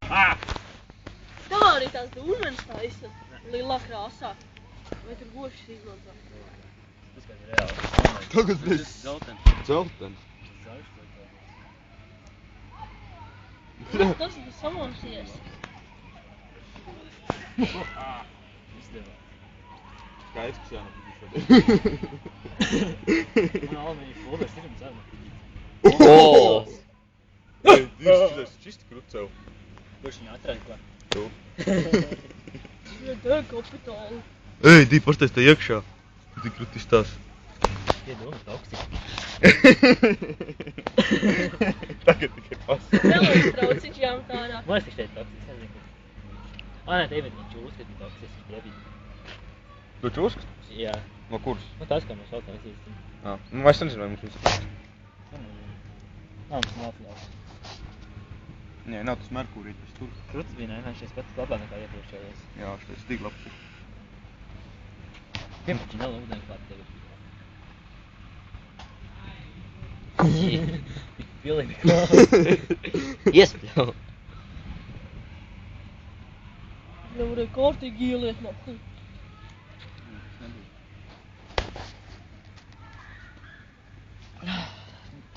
Tā arī tās dūmenes taisa lilā krāsā. Vai tur gošas izmanto? Tas kā ir reāli. Tagad Tas ir viss. dzeltens. Dzeltens. Zaļš vai Tas ir samosties. Izdevā. Skaidrs, kas jānopīdīs šodien. Man alumīņa folderis ir zem. Dievs, čisti krut sev. Kurš viņu atrada klāt? Tu. Ja tā kapitāli. Ej, Dī, pastāst te iekšā. Tik krut izstās. Tie doma toksiski. Tagad tikai pasaka. Nelaiks trauciņš jāmtā ārā. Man es tik šeit toksisks, nezinu. Ā, nē, te ir viņš čūskas, bet toksisks priebīgi. Tu čūskas? Jā. No kuras? Nu, tas, kā mēs saucam, es īsti. Nu, es nezinu, vai mums viss. Mums nav atļaus. Nē, nav tas Merkūrīt, tas tur. Kruts bija šis pats labāk nekā iepriekšējais. Jā, šis tik labs. Piemēram, nav ūdeni klāt tevi. Pilīgi klāt. Iespļau. Jau varēja kārtīgi ieliet no.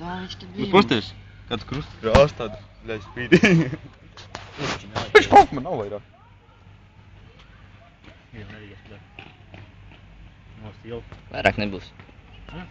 Tā viņš tad Nu, bija. pasties, kāds krusts krās tāda, ļai spīdīgi. Viņš nav. Viņš kaut man nav vairāk. Jā, nedīgas. Mums ilgi. Vairāk nebūs. Hm?